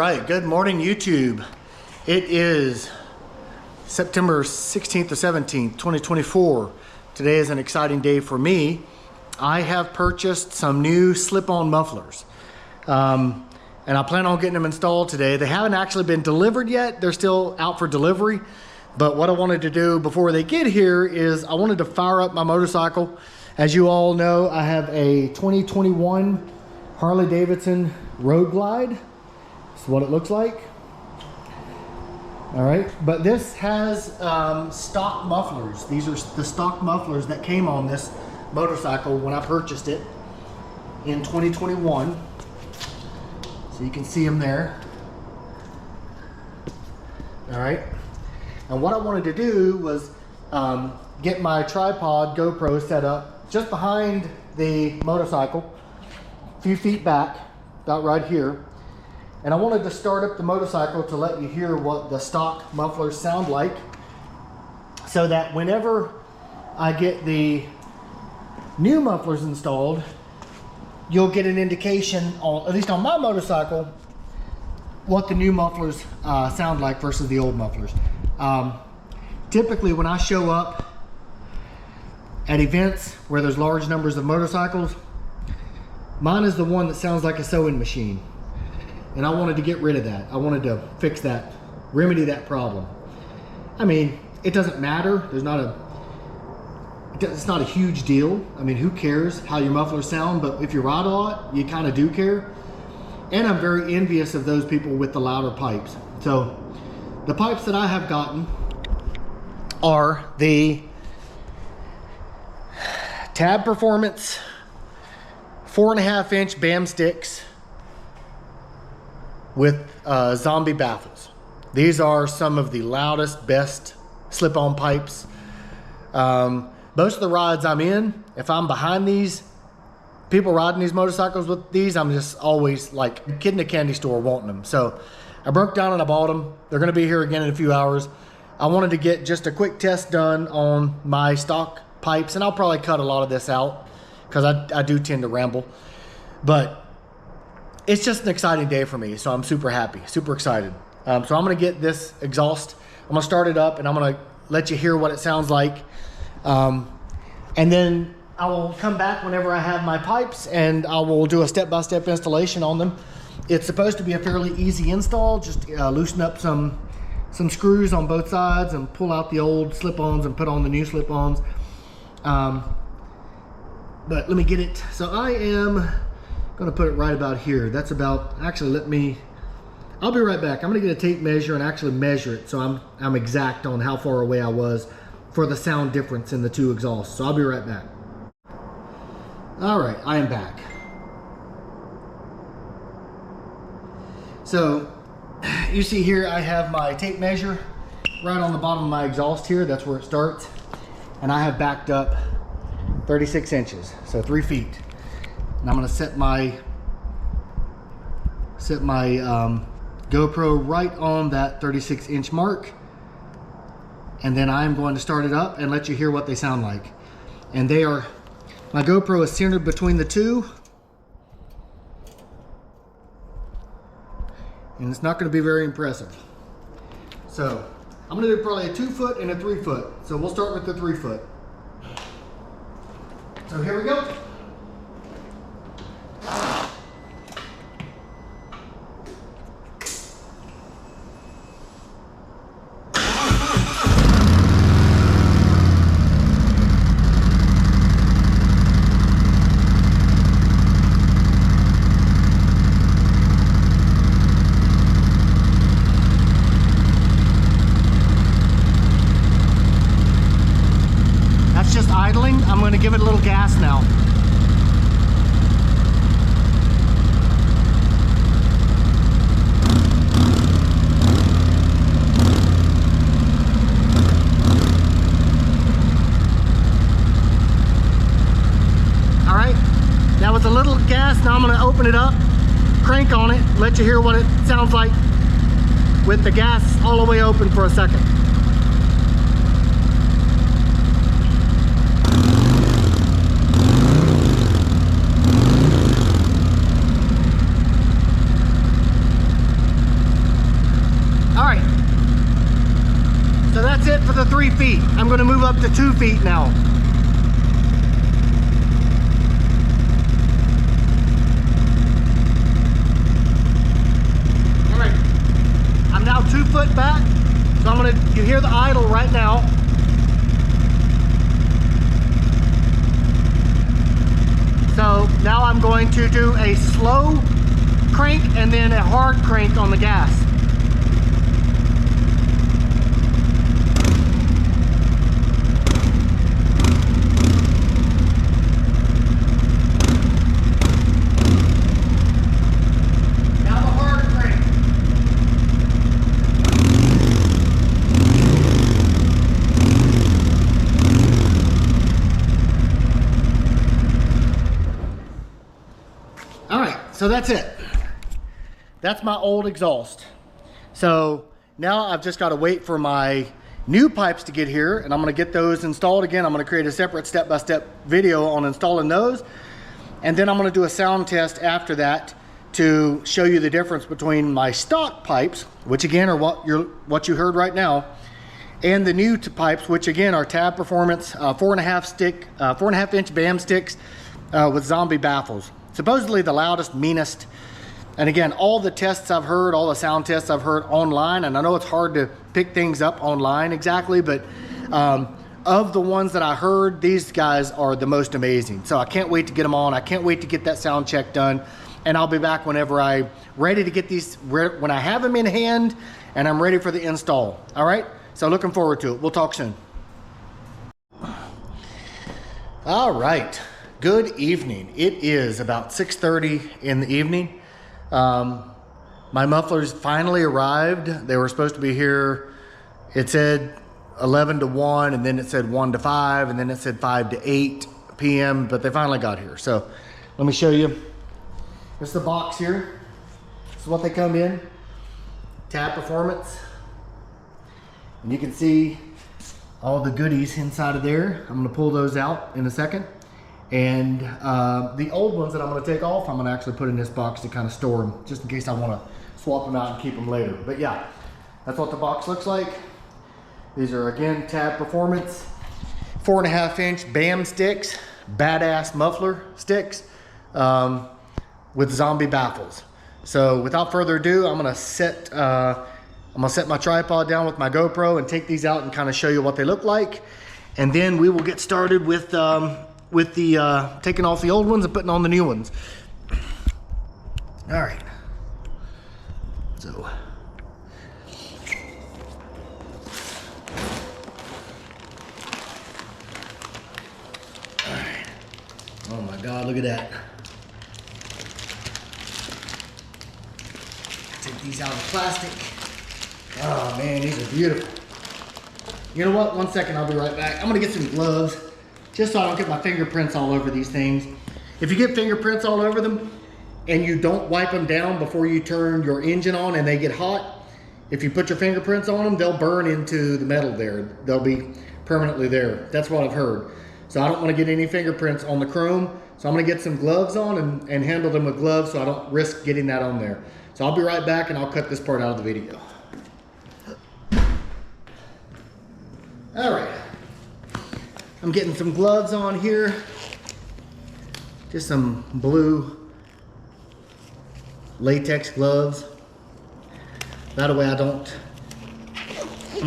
right, good morning YouTube. It is September 16th or 17th, 2024. Today is an exciting day for me. I have purchased some new slip-on mufflers. And I plan on getting them installed today. They haven't actually been delivered yet. They're still out for delivery. But what I wanted to do before they get here is I wanted to fire up my motorcycle. As you all know, I have a 2021 Harley Davidson Road Glide. This is what it looks like. All right, but this has stock mufflers. These are the stock mufflers that came on this motorcycle when I purchased it in 2021. So you can see them there. All right, and what I wanted to do was get my tripod GoPro set up just behind the motorcycle, a few feet back, about right here. And I wanted to start up the motorcycle to let you hear what the stock mufflers sound like, so that whenever I get the new mufflers installed, you'll get an indication, on, at least on my motorcycle, what the new mufflers sound like versus the old mufflers. Typically when I show up at events where there's large numbers of motorcycles, mine is the one that sounds like a sewing machine. And I wanted to get rid of that. I wanted to fix that, remedy that problem. I mean, it doesn't matter. It's not a huge deal. I mean, who cares how your mufflers sound? But if you ride a lot, you kind of do care. And I'm very envious of those people with the louder pipes. So the pipes that I have gotten are the Tab Performance 4.5-inch B.A.M Sticks with Zombie Baffles. These are some of the loudest, best slip-on pipes. Most of the rides I'm in, if I'm behind these people riding these motorcycles with these, I'm just always like a kid in a candy store wanting them. So I broke down and I bought them. They're gonna be here again in a few hours. I wanted to get just a quick test done on my stock pipes, and I'll probably cut a lot of this out because I do tend to ramble. But it's just an exciting day for me, so I'm super happy, super excited. So I'm gonna get this exhaust, I'm gonna start it up, and I'm gonna let you hear what it sounds like. And then I will come back whenever I have my pipes, and I will do a step-by-step installation on them. It's supposed to be a fairly easy install. Just loosen up some screws on both sides and pull out the old slip-ons and put on the new slip-ons. But let me get it. So I am gonna put it right about here. That's about, actually I'll be right back. I'm gonna get a tape measure and actually measure it, so I'm exact on how far away I was for the sound difference in the two exhausts. So I'll be right back. All right, I am back. So you see here I have my tape measure right on the bottom of my exhaust here. That's where it starts. And I have backed up 36 inches, so 3 feet. And I'm gonna set my GoPro right on that 36-inch mark. And then I'm going to start it up and let you hear what they sound like. And my GoPro is centered between the two. And it's not gonna be very impressive. So I'm gonna do probably a 2-foot and a 3-foot. So we'll start with the 3-foot. So here we go. Just idling. I'm going to give it a little gas now. All right, now with a little gas, now I'm going to open it up, crank on it, let you hear what it sounds like with the gas all the way open for a second. So that's it for the 3 feet. I'm gonna move up to 2 feet now. All right, I'm now 2 foot back. So I'm gonna, you hear the idle right now. So now I'm going to do a slow crank and then a hard crank on the gas. Now the hard crank. All right, so that's it. That's my old exhaust. So now I've just got to wait for my new pipes to get here, and I'm going to get those installed again. I'm going to create a separate step-by-step video on installing those, and then I'm going to do a sound test after that to show you the difference between my stock pipes, which again are what you heard right now, and the new pipes, which again are Tab Performance 4.5 inch B.A.M Sticks with Zombie Baffles. Supposedly the loudest, meanest. And again, all the tests I've heard, all the sound tests I've heard online, and I know it's hard to pick things up online exactly, but of the ones that I heard, these guys are the most amazing. So I can't wait to get them on. I can't wait to get that sound check done. And I'll be back whenever I'm ready to get these, when I have them in hand and I'm ready for the install. All right? So looking forward to it. We'll talk soon. All right. Good evening. It is about 6:30 in the evening. My mufflers finally arrived. They were supposed to be here. It said 11 to 1, and then it said 1 to 5, and then it said 5 to 8 p.m., but they finally got here. So let me show you. This is the box here. This is what they come in. Tab Performance. And you can see all the goodies inside of there. I'm gonna pull those out in a second. And the old ones that I'm gonna take off, I'm gonna actually put in this box to kind of store them, just in case I wanna swap them out and keep them later. But yeah, that's what the box looks like. These are, again, Tab Performance 4.5 inch B.A.M Sticks, badass muffler sticks with Zombie Baffles. So without further ado, I'm gonna set my tripod down with my GoPro and take these out and kind of show you what they look like. And then we will get started with taking off the old ones and putting on the new ones. All right. So. All right. Oh my God, look at that. Take these out of the plastic. Oh man, these are beautiful. You know what? 1 second, I'll be right back. I'm gonna get some gloves, just so I don't get my fingerprints all over these things. If you get fingerprints all over them and you don't wipe them down before you turn your engine on and they get hot, if you put your fingerprints on them, they'll burn into the metal there. They'll be permanently there. That's what I've heard. So I don't want to get any fingerprints on the chrome. So I'm gonna get some gloves on and handle them with gloves so I don't risk getting that on there. So I'll be right back and I'll cut this part out of the video. All right. I'm getting some gloves on here. Just some blue latex gloves. That way I'm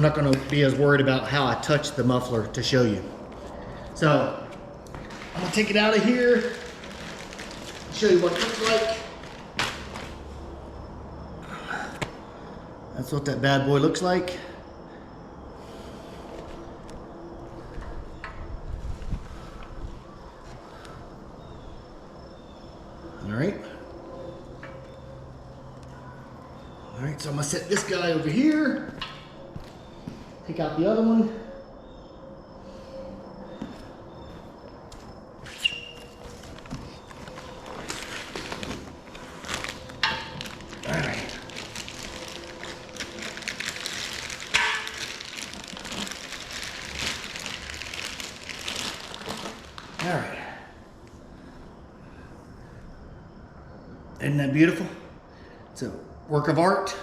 not gonna be as worried about how I touch the muffler to show you. So I'm gonna take it out of here, show you what it looks like. That's what that bad boy looks like. All right, so I'm gonna set this guy over here. Take out the other one. All right. All right. Isn't that beautiful? It's a work of art.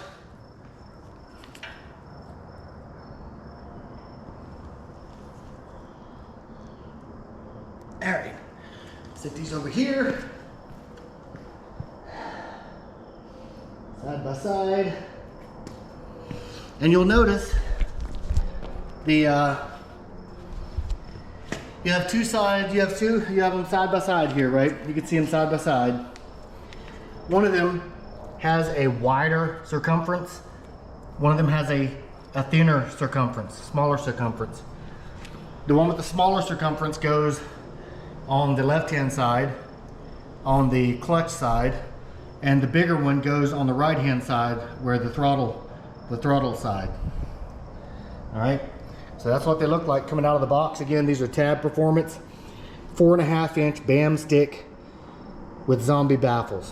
Stick these over here. Side by side. And you'll notice the you have two sides, you have them side by side here, right? You can see them side by side. One of them has a wider circumference. One of them has a thinner circumference, smaller circumference. The one with the smaller circumference goes on the left-hand side, on the clutch side, and the bigger one goes on the right-hand side where the throttle side. All right, so that's what they look like coming out of the box. Again, these are Tab Performance 4.5 inch B.A.M Stick with Zombie Baffles.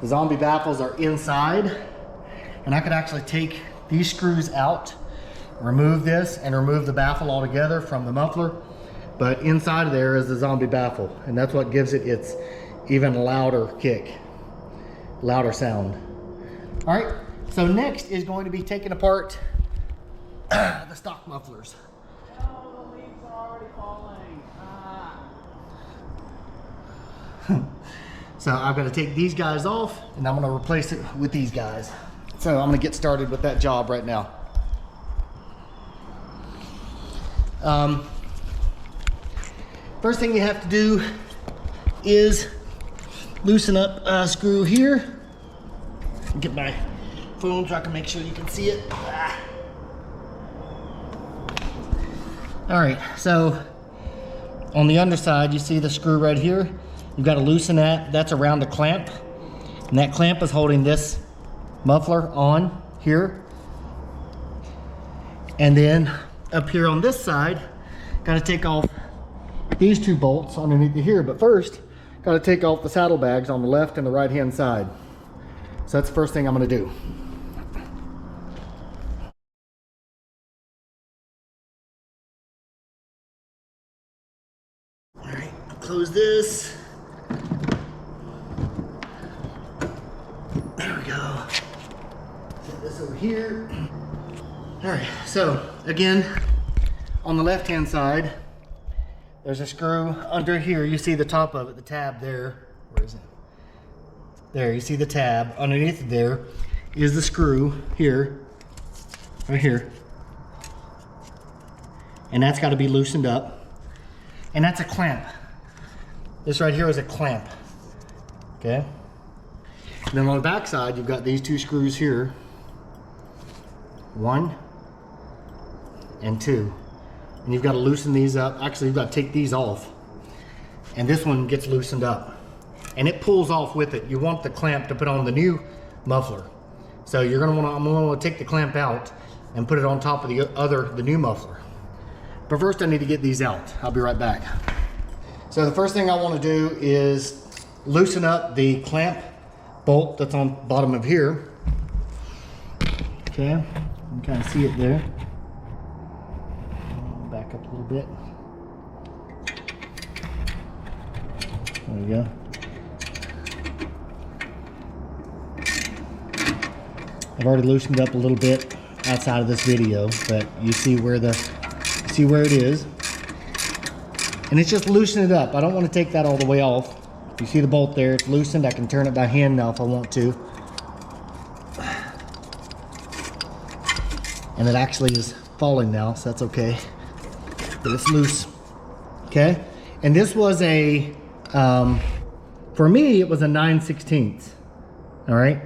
The Zombie Baffles are inside, and I could actually take these screws out, remove this, and remove the baffle altogether from the muffler. But inside of there is the Zombie Baffle, and that's what gives it its even louder kick, louder sound. All right, so next is going to be taking apart the stock mufflers. Oh, the leaves are already falling. So I'm going to take these guys off, and I'm going to replace it with these guys. So I'm going to get started with that job right now. First thing you have to do is loosen up a screw here. Get my phone so I can make sure you can see it. All right, so on the underside, you see the screw right here. You've got to loosen that. That's around the clamp, and that clamp is holding this muffler on here. And then up here on this side, got to take off these two bolts underneath here. But first, got to take off the saddlebags on the left and the right hand side. So that's the first thing I'm going to do. All right, close this. There we go. Set this over here. All right, so again, on the left hand side, there's a screw under here. You see the top of it, the tab there. Where is it? There, you see the tab. Underneath there is the screw here, right here. And that's got to be loosened up. And that's a clamp. This right here is a clamp. Okay? And then on the back side, you've got these two screws here. 1 and 2. And you've got to loosen these up. Actually, you've got to take these off. And this one gets loosened up. And it pulls off with it. You want the clamp to put on the new muffler. So you're gonna want to, I'm gonna want to take the clamp out and put it on top of the new muffler. But first I need to get these out. I'll be right back. So the first thing I want to do is loosen up the clamp bolt that's on the bottom of here. Okay, you can kind of see it there. Back up a little bit. There we go. I've already loosened up a little bit outside of this video, but you see where it is. And it's just loosen it up. I don't want to take that all the way off. You see the bolt there, it's loosened. I can turn it by hand now if I want to. And it actually is falling now, so that's okay. But it's loose. Okay? And this was a, for me, it was a 9/16. All right?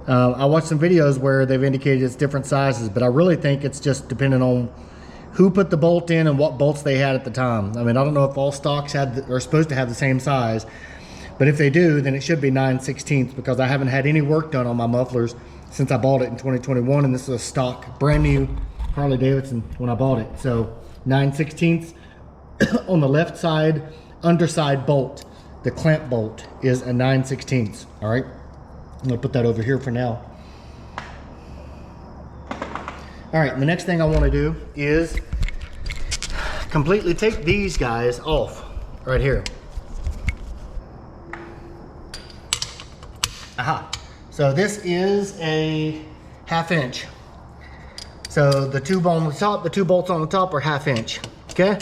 I watched some videos where they've indicated it's different sizes, but I really think it's just depending on who put the bolt in and what bolts they had at the time. I mean, I don't know if all stocks are supposed to have the same size, but if they do, then it should be 9/16 because I haven't had any work done on my mufflers since I bought it in 2021, and this is a stock, brand new Harley Davidson when I bought it. So 9/16 on the left side, underside bolt, the clamp bolt is a 9/16. All right, I'm gonna put that over here for now. All right, the next thing I want to do is completely take these guys off right here. Aha. So this is a 1/2 inch. So the tube on the top, the two bolts on the top are 1/2 inch. Okay.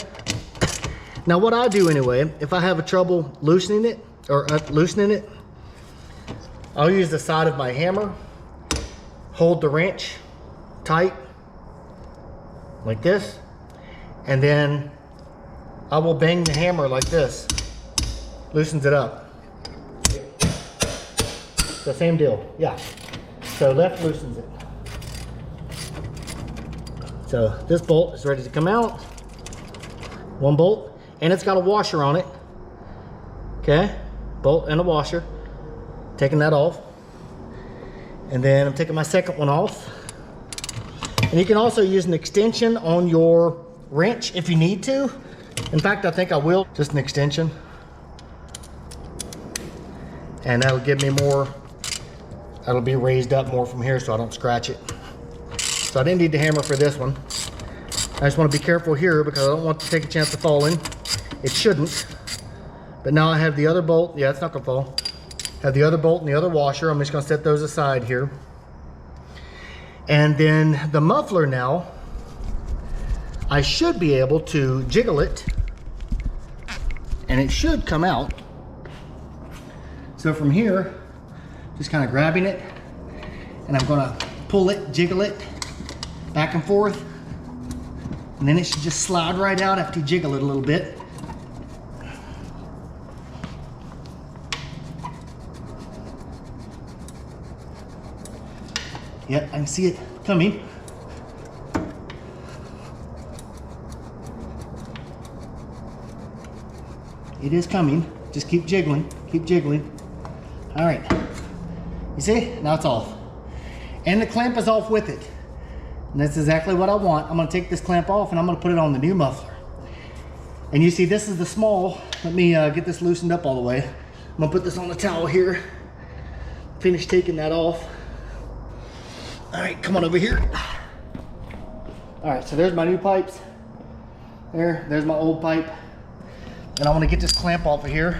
Now what I do anyway, if I have a trouble loosening it, or loosening it, I'll use the side of my hammer, hold the wrench tight, like this, and then I will bang the hammer like this, loosens it up. The same deal, yeah. So left loosens it. So this bolt is ready to come out. One bolt. And it's got a washer on it. Okay, bolt and a washer. Taking that off. And then I'm taking my second one off. And you can also use an extension on your wrench if you need to. In fact, I think I will. Just an extension. And that'll give me more, that'll be raised up more from here so I don't scratch it. So I didn't need the hammer for this one. I just want to be careful here because I don't want to take a chance of falling. It shouldn't. But now I have the other bolt. Yeah, it's not gonna fall. Have the other bolt and the other washer. I'm just gonna set those aside here. And then the muffler now, I should be able to jiggle it and it should come out. So from here, just kind of grabbing it and I'm gonna pull it, jiggle it back and forth. And then it should just slide right out after you jiggle it a little bit. Yep, I can see it coming. It is coming. Just keep jiggling, keep jiggling. All right, you see, now it's off. And the clamp is off with it. And that's exactly what I want. I'm gonna take this clamp off and I'm gonna put it on the new muffler. And you see, this is the small. Let me get this loosened up all the way. I'm gonna put this on the towel here. Finish taking that off. All right, come on over here. All right, so there's my new pipes. There's my old pipe. And I want to get this clamp off of here.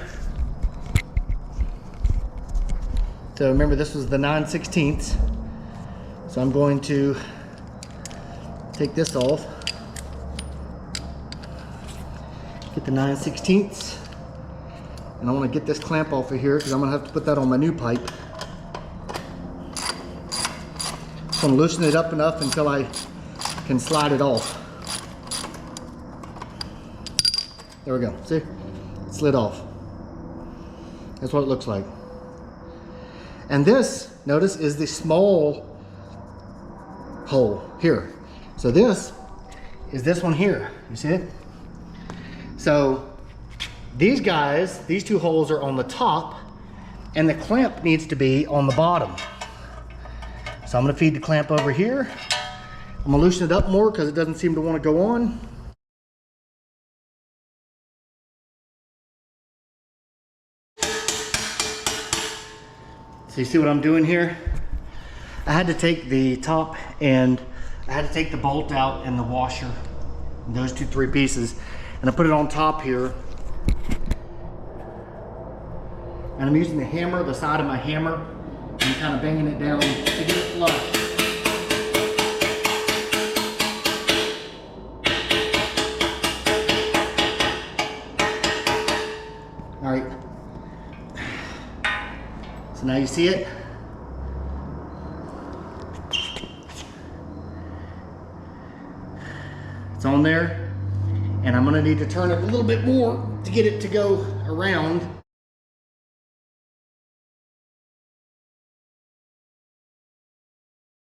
So remember, this was the 9/16. So I'm going to take this off. Get the 9/16. And I want to get this clamp off of here because I'm going to have to put that on my new pipe. I'm going to loosen it up enough until I can slide it off. There we go. See? It slid off. That's what it looks like. And this, notice, is the small hole here. So this is this one here. You see it? So these guys, these two holes are on the top and the clamp needs to be on the bottom. So I'm gonna feed the clamp over here. I'm gonna loosen it up more because it doesn't seem to want to go on. So you see what I'm doing here? I had to take the top and I had to take the bolt out and the washer, and those three pieces, and I put it on top here. And I'm using the hammer, the side of my hammer, and kind of banging it down to get it flush. All right. So now you see it. It's on there, and I'm gonna need to turn it a little bit more to get it to go around.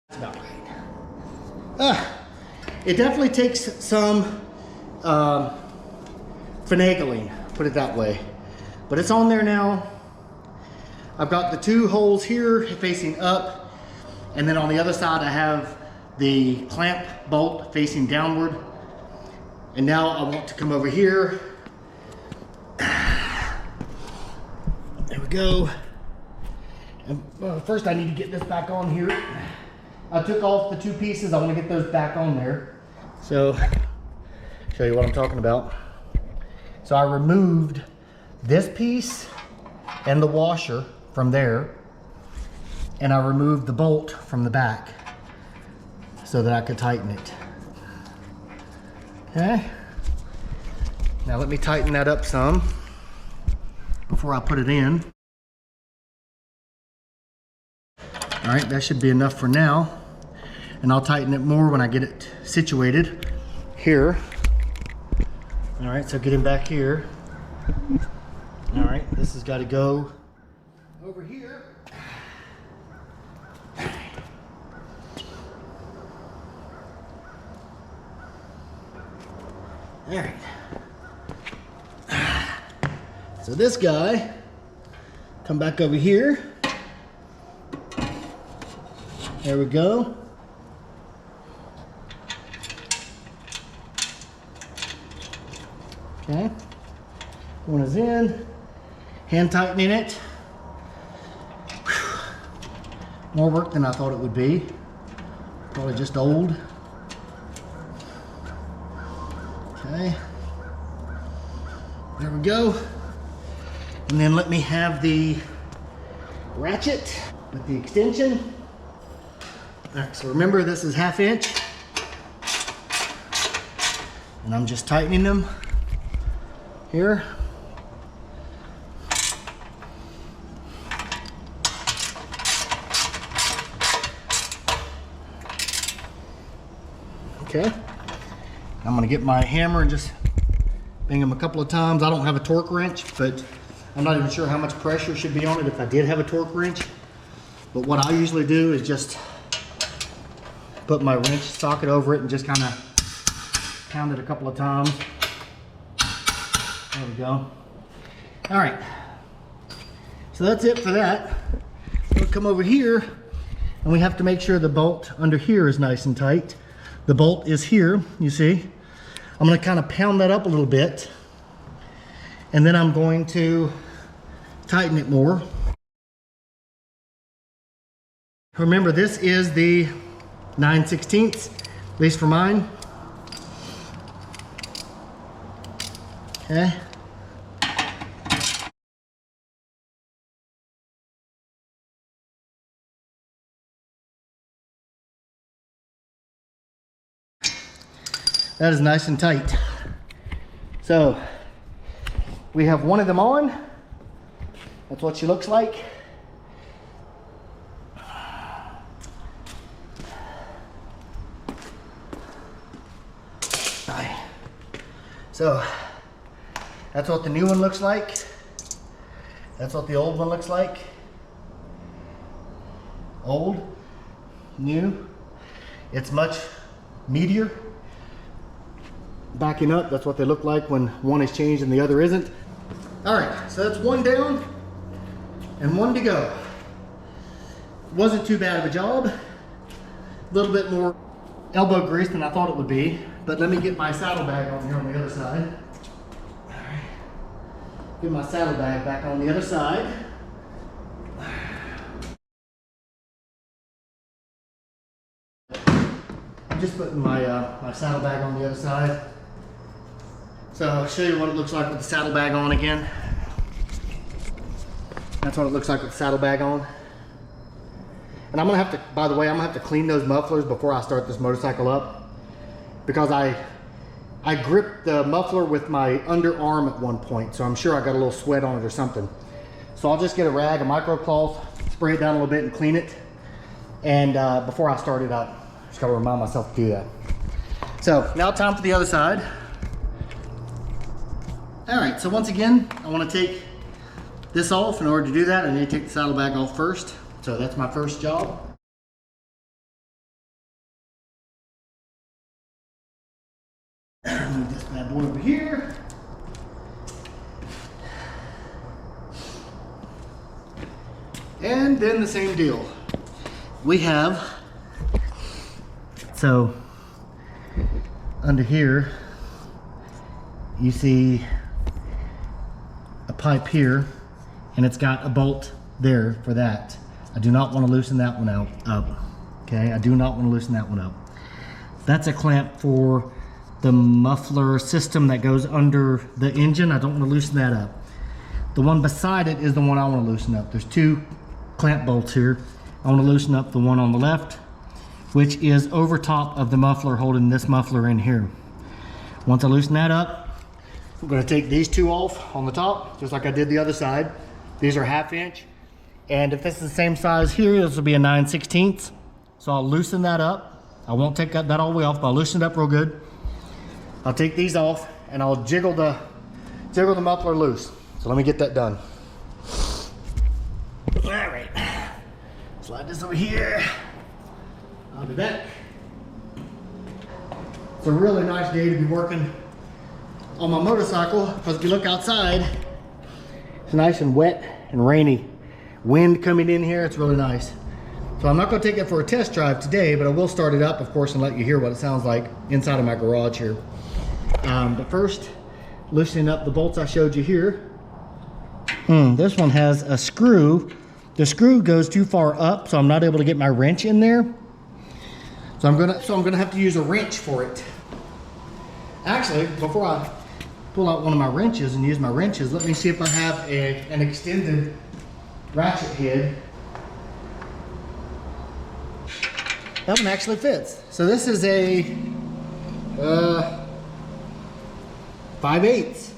That's about right. It definitely takes some finagling, put it that way. But it's on there now. I've got the two holes here facing up, and then on the other side I have the clamp bolt facing downward. And now I want to come over here. There we go. And first I need to get this back on here. I took off the two pieces. I want to get those back on there. So, show you what I'm talking about. So I removed this piece and the washer from there, and I removed the bolt from the back so that I could tighten it. Okay. Now let me tighten that up some before I put it in. All right, that should be enough for now. And I'll tighten it more when I get it situated here. All right, so get him back here. All right, this has got to go over here. All right. So this guy, come back over here. There we go. Okay. One is in. Hand tightening it. Whew. More work than I thought it would be. Probably just old. Okay. There we go. And then let me have the ratchet with the extension. All right, so remember this is 1/2 inch. And I'm just tightening them here. Okay. I'm gonna get my hammer and just bang them a couple of times. I don't have a torque wrench, but I'm not even sure how much pressure should be on it if I did have a torque wrench. But what I usually do is just put my wrench socket over it and just kind of pound it a couple of times. There we go. All right. So that's it for that. We'll come over here and we have to make sure the bolt under here is nice and tight. The bolt is here, you see. I'm going to kind of pound that up a little bit, and then I'm going to tighten it more. Remember, this is the 9/16, at least for mine. Okay. That is nice and tight. So we have one of them on. That's what she looks like. So that's what the new one looks like. That's what the old one looks like. Old, new. It's much meatier. Backing up, that's what they look like when one is changed and the other isn't. All right, so that's one down and one to go. Wasn't too bad of a job. A little bit more elbow grease than I thought it would be, but let me get my saddlebag on here on the other side. All right, get my saddlebag back on the other side. I'm just putting my my saddlebag on the other side. So I'll show you what it looks like with the saddlebag on again. That's what it looks like with the saddlebag on. And I'm gonna have to, by the way, I'm gonna have to clean those mufflers before I start this motorcycle up, because I gripped the muffler with my underarm at one point, so I'm sure I got a little sweat on it or something. So I'll just get a rag, a microcloth, spray it down a little bit and clean it. And before I start it up, just gotta remind myself to do that. So now time for the other side. All right, so once again, I want to take this off. In order to do that, I need to take the saddlebag off first. So that's my first job. Move this bad boy over here. And then the same deal. We have, so under here, you see a pipe here, and it's got a bolt there for that. I do not want to loosen that one up. Okay, I do not want to loosen that one up. That's a clamp for the muffler system that goes under the engine. I don't want to loosen that up. The one beside it is the one I want to loosen up. There's two clamp bolts here. I want to loosen up the one on the left, which is over top of the muffler, holding this muffler in here. Once I loosen that up, I'm gonna take these two off on the top, just like I did the other side. These are 1/2 inch. And if this is the same size here, this will be a 9/16. So I'll loosen that up. I won't take that all the way off, but I'll loosen it up real good. I'll take these off and I'll jiggle the muffler loose. So let me get that done. All right, slide this over here. I'll be back. It's a really nice day to be working on my motorcycle because if you look outside, it's nice and wet and rainy. Wind coming in here, it's really nice. So I'm not gonna take it for a test drive today, but I will start it up, of course, and let you hear what it sounds like inside of my garage here. But first, loosening up the bolts I showed you here. This one has a screw. The screw goes too far up, so I'm not able to get my wrench in there. So I'm gonna have to use a wrench for it. Actually, before I pull out one of my wrenches and use my wrenches, let me see if I have an extended ratchet head. That one actually fits. So this is a 5/8.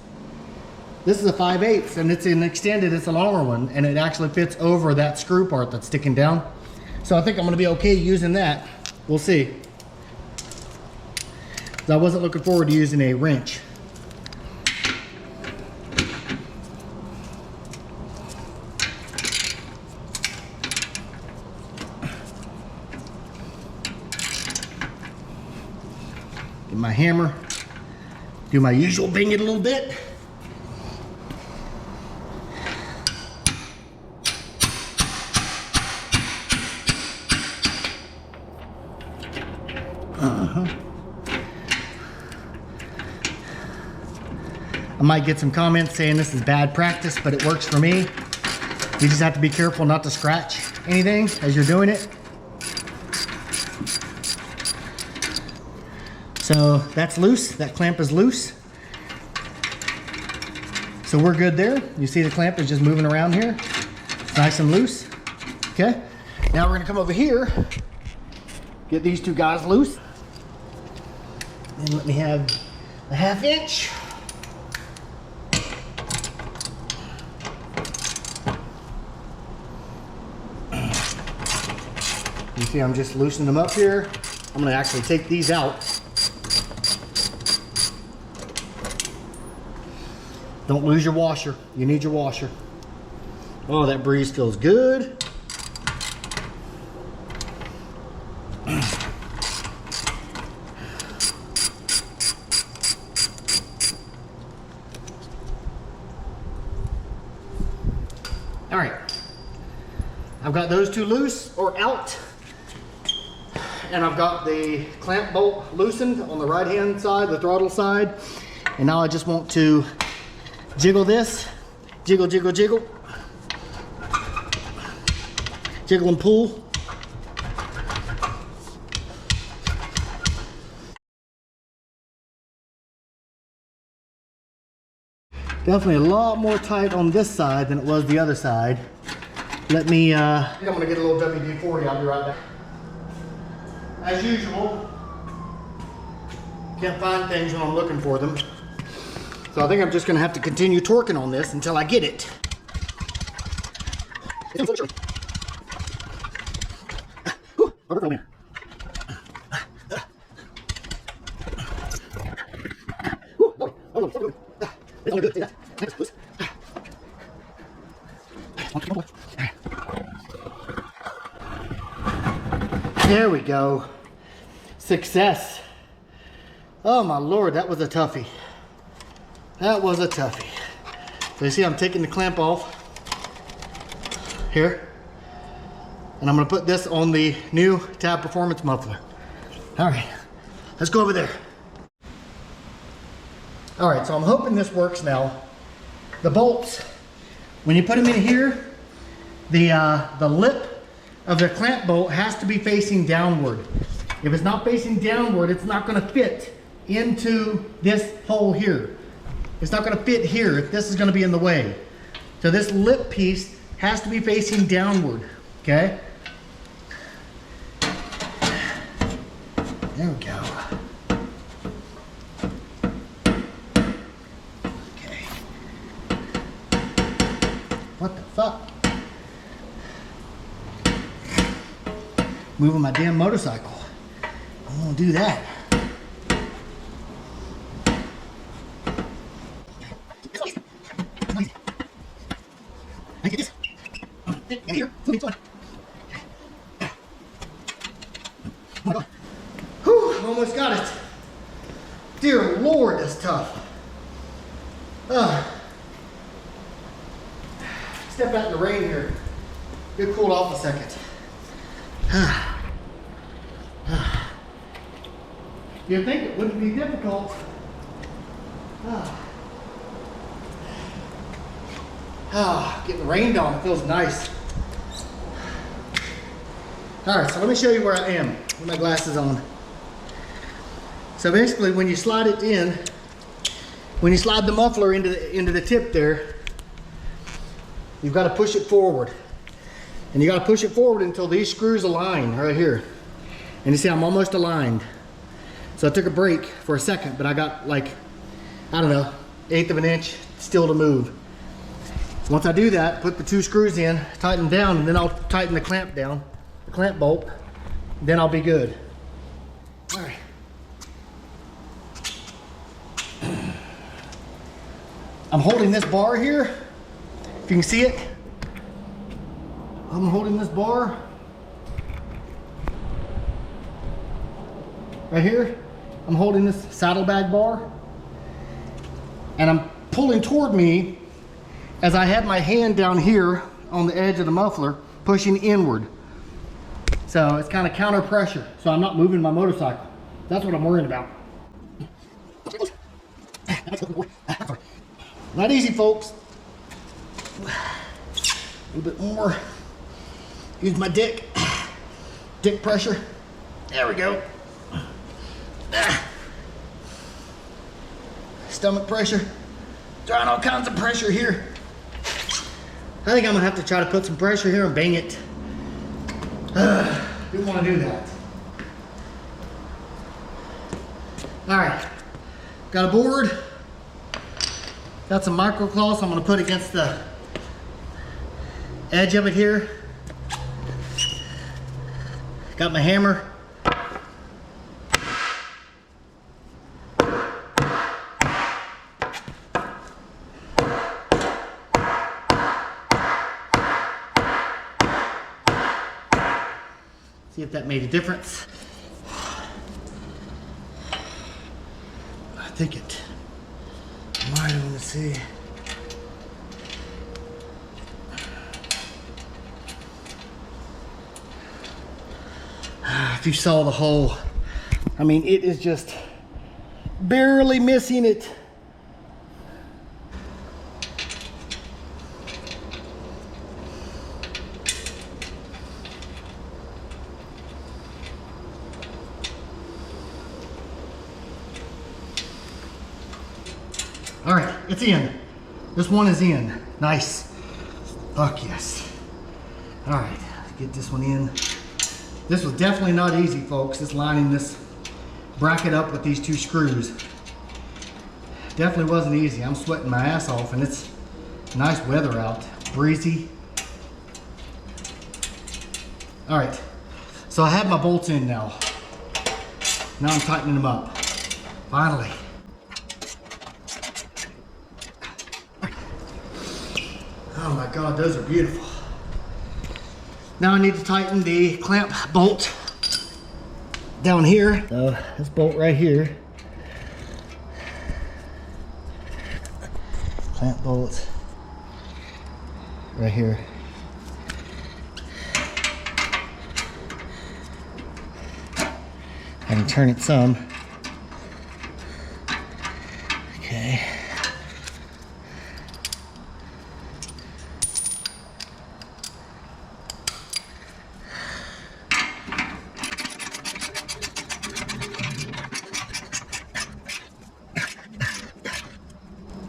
This is a 5/8 and it's an extended, it's a longer one, and it actually fits over that screw part that's sticking down. So I think I'm gonna be okay using that. We'll see. I wasn't looking forward to using a wrench. Get my hammer, do my usual, bang it a little bit. I might get some comments saying this is bad practice, but it works for me. You just have to be careful not to scratch anything as you're doing it. So that's loose, that clamp is loose. So we're good there. You see the clamp is just moving around here. It's nice and loose. Okay, now we're gonna come over here, get these two guys loose. And let me have a 1/2 inch. You see I'm just loosening them up here. I'm gonna actually take these out. Don't lose your washer. You need your washer. Oh, that breeze feels good. All right, I've got those two loose or out, and I've got the clamp bolt loosened on the right hand side, the throttle side, and now I just want to jiggle this, jiggle, jiggle, jiggle, jiggle and pull. Definitely a lot more tight on this side than it was the other side. Let me, I think I'm gonna get a little WD-40, I'll be right back. As usual, can't find things when I'm looking for them. So I think I'm just gonna have to continue torquing on this until I get it. There we go. Success. Oh my Lord, that was a toughie. That was a toughie. So you see I'm taking the clamp off here, and I'm gonna put this on the new Tab Performance muffler. All right, let's go over there. All right, so I'm hoping this works now. The bolts, when you put them in here, the lip of the clamp bolt has to be facing downward. If it's not facing downward, it's not gonna fit into this hole here. It's not gonna fit here if this is gonna be in the way. So this lip piece has to be facing downward, okay? There we go. moving my damn motorcycle. I'm gonna do that. Whew, almost got it. Dear Lord, that's tough. Step out in the rain here. Get cooled off a second. You'd think it wouldn't be difficult. Getting rained on, it feels nice. All right, so let me show you where I am with my glasses on. So basically, when you slide it in, when you slide the muffler into the tip there, you've got to push it forward. And you got to push it forward until these screws align right here. And you see I'm almost aligned. So I took a break for a second, but I got like, I don't know, 1/8 of an inch still to move. Once I do that, put the 2 screws in, tighten them down, and then I'll tighten the clamp down, the clamp bolt, then I'll be good. All right. I'm holding this bar here, if you can see it. I'm holding this bar right here. I'm holding this saddlebag bar, and I'm pulling toward me as I have my hand down here on the edge of the muffler, pushing inward. So it's kind of counter pressure, so I'm not moving my motorcycle. That's what I'm worrying about. Not easy, folks. A little bit more. Use my dick pressure. There we go. Stomach pressure. Trying all kinds of pressure here. I think I'm gonna have to try to put some pressure here and bang it. Didn't want to do that. All right, got a board. Got some micro cloths I'm gonna put against the edge of it here. Got my hammer. See if that made a difference. I think it might. I want to see. If you saw the hole, I mean, it is just barely missing it. All right, it's in. This one is in. Nice. Fuck yes. All right, let's get this one in. This was definitely not easy, folks. Just lining this bracket up with these 2 screws. Definitely wasn't easy. I'm sweating my ass off, and it's nice weather out. Breezy. All right, so I have my bolts in now. Now I'm tightening them up. Finally. Oh my God, those are beautiful. Now I need to tighten the clamp bolt down here. So this bolt right here. Clamp bolt right here. I can turn it some. Okay.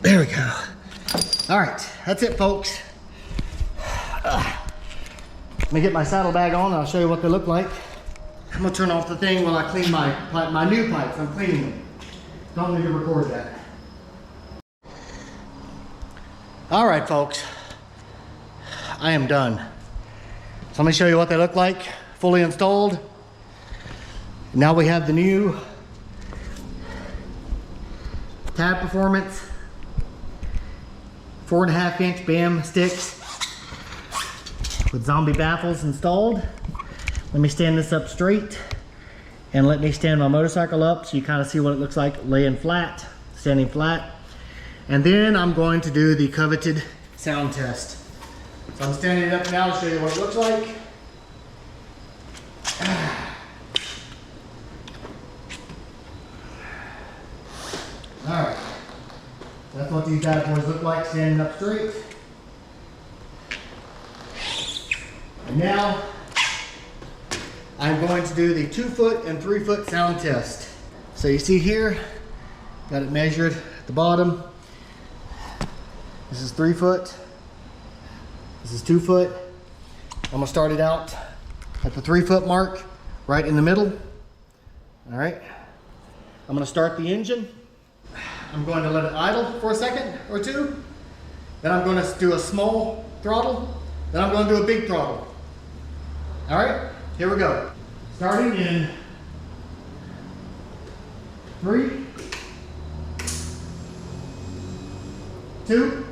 There we go. All right, that's it, folks. Let me get my saddlebag on and I'll show you what they look like. I'm gonna turn off the thing while I clean my new pipes. I'm cleaning them. Don't need to record that. All right, folks. I am done. So let me show you what they look like fully installed. Now we have the new Tab Performance 4.5 inch B.A.M Sticks with Zombie Baffles installed. Let me stand this up straight and let me stand my motorcycle up so you kind of see what it looks like laying flat, standing flat. And then I'm going to do the coveted sound test. So I'm standing it up now to show you what it looks like. Alright, that's what these bad boys look like standing up straight. And now I'm going to do the 2 foot and 3 foot sound test. So you see here, got it measured at the bottom. This is 3 foot. This is 2 foot. I'm gonna start it out at the 3 foot mark, right in the middle. All right. I'm gonna start the engine. I'm going to let it idle for a second or two. Then I'm going to do a small throttle. Then I'm going to do a big throttle. All right, here we go. Starting in 3, 2,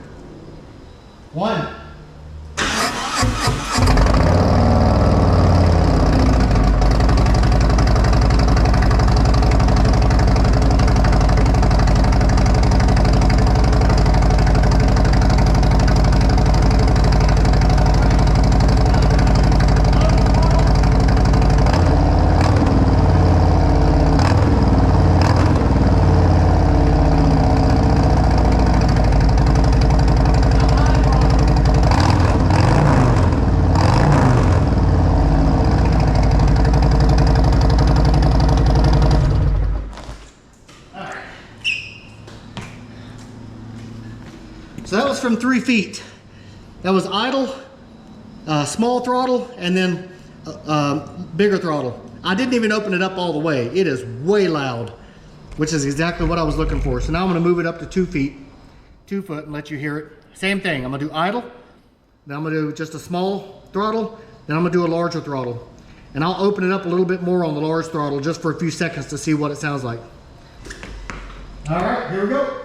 1. So that was from 3 feet. That was idle, small throttle, and then bigger throttle. I didn't even open it up all the way. It is way loud, which is exactly what I was looking for. So now I'm gonna move it up to 2 feet, 2 foot, and let you hear it. Same thing, I'm gonna do idle, then I'm gonna do just a small throttle, then I'm gonna do a larger throttle. And I'll open it up a little bit more on the large throttle just for a few seconds to see what it sounds like. All right, here we go.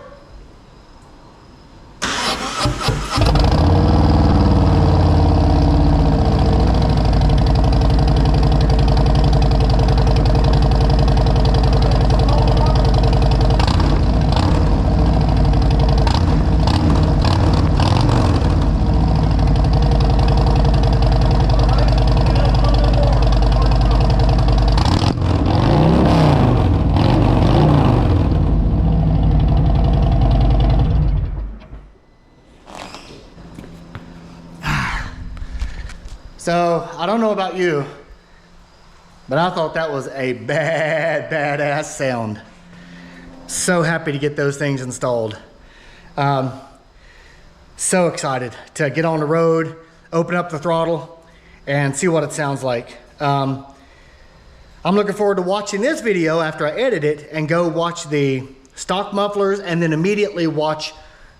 So, I don't know about you, but I thought that was a badass sound. So happy to get those things installed. So excited to get on the road, open up the throttle, and see what it sounds like. I'm looking forward to watching this video after I edit it and go watch the stock mufflers and then immediately watch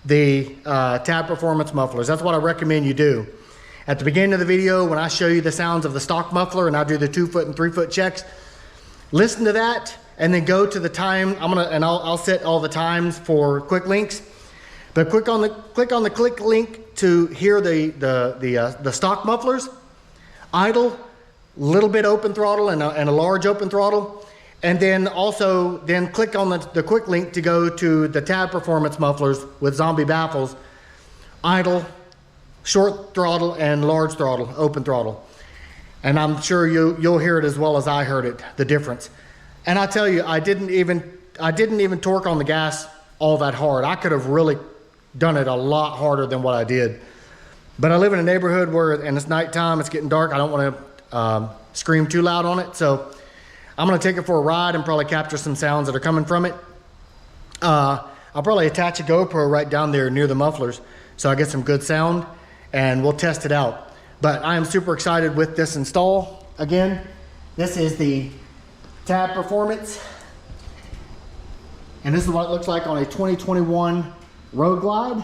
the Tab Performance mufflers. That's what I recommend you do. At the beginning of the video, when I show you the sounds of the stock muffler and I do the 2 foot and 3 foot checks, listen to that and then go to the time. I'll set all the times for quick links. But click on the click link to hear the stock mufflers. Idle, little bit open throttle and a large open throttle. And then also click on the quick link to go to the Tab Performance mufflers with Zombie Baffles. Idle, short throttle and large throttle, open throttle. And I'm sure you'll hear it as well as I heard it, the difference. And I tell you, I didn't even torque on the gas all that hard. I could have really done it a lot harder than what I did. But I live in a neighborhood and it's nighttime, it's getting dark. I don't want to scream too loud on it. So I'm gonna take it for a ride and probably capture some sounds that are coming from it. I'll probably attach a GoPro right down there near the mufflers so I get some good sound, and we'll test it out. But I am super excited with this install. Again, this is the Tab Performance, and this is what it looks like on a 2021 Road Glide.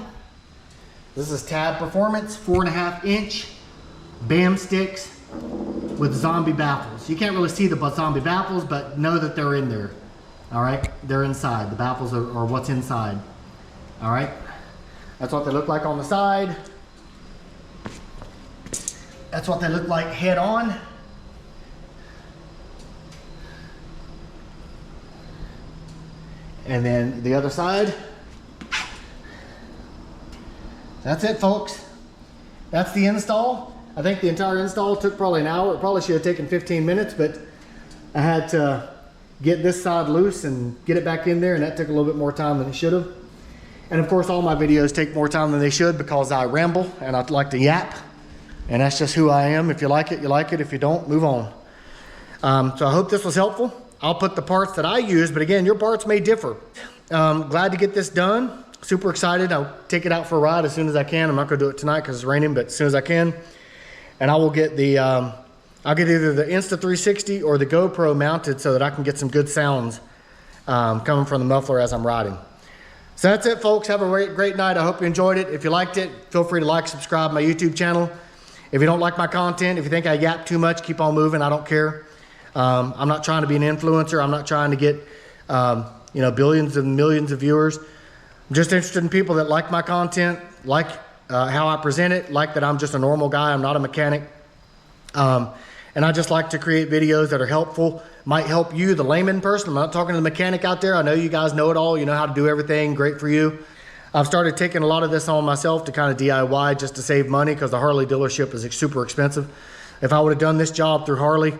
This is Tab Performance, 4.5 inch B.A.M Sticks with Zombie Baffles. You can't really see the Zombie Baffles, but know that they're in there. All right, they're inside. The baffles are what's inside. All right, that's what they look like on the side. That's what they look like head on. And then the other side. That's it, folks. That's the install. I think the entire install took probably an hour. It probably should have taken 15 minutes, but I had to get this side loose and get it back in there, and that took a little bit more time than it should have. And of course, all my videos take more time than they should because I ramble and I like to yap, and that's just who I am. If you like it, you like it. If you don't, move on. So I hope this was helpful. I'll put the parts that I use, but again, your parts may differ. Glad to get this done. Super excited. I'll take it out for a ride as soon as I can. I'm not going to do it tonight because it's raining, but as soon as I can. And I will get the I'll get either the Insta360 or the GoPro mounted so that I can get some good sounds coming from the muffler as I'm riding. So that's it, folks. Have a great night. I hope you enjoyed it. If you liked it, feel free to like, subscribe to my YouTube channel. If you don't like my content, if you think I yap too much, keep on moving. I don't care. I'm not trying to be an influencer. I'm not trying to get you know, billions and millions of viewers. I'm just interested in people that like my content, like how I present it, like that I'm just a normal guy. I'm not a mechanic. And I just like to create videos that are helpful, might help you, the layman person. I'm not talking to the mechanic out there. I know you guys know it all. You know how to do everything. Great for you. I've started taking a lot of this on myself to kind of DIY just to save money because the Harley dealership is super expensive. If I would have done this job through Harley,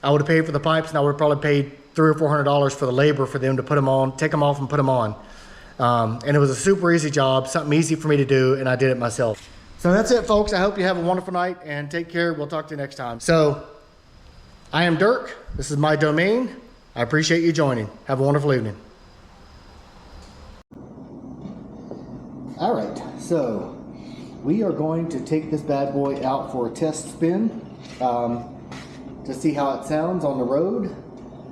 I would have paid for the pipes and I would have probably paid $300 or $400 for the labor for them to put them on, take them off and put them on. And it was a super easy job, something easy for me to do, and I did it myself. So that's it, folks. I hope you have a wonderful night and take care. We'll talk to you next time. So I am Dirk. This is my domain. I appreciate you joining. Have a wonderful evening. All right, so we are going to take this bad boy out for a test spin to see how it sounds on the road.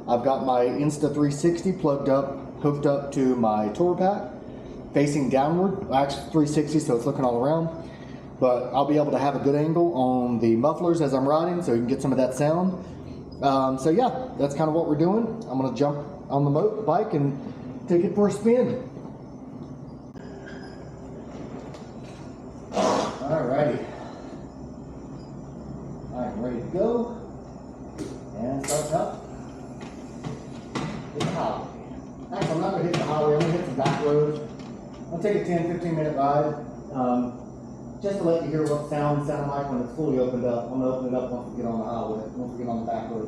I've got my Insta360 plugged up, hooked up to my tour pack, facing downward. Actually 360, so it's looking all around. But I'll be able to have a good angle on the mufflers as I'm riding, so you can get some of that sound. So yeah, that's kind of what we're doing. I'm gonna jump on the bike and take it for a spin. Alrighty. I'm ready to go. And start up. Hit the highway. Actually, I'm not gonna hit the highway, I'm gonna hit some back roads. I'll take a 10-15 minute ride. Just to let you hear what sounds sound like when it's fully opened up. I'm gonna open it up once we get on the highway, once we get on the back road.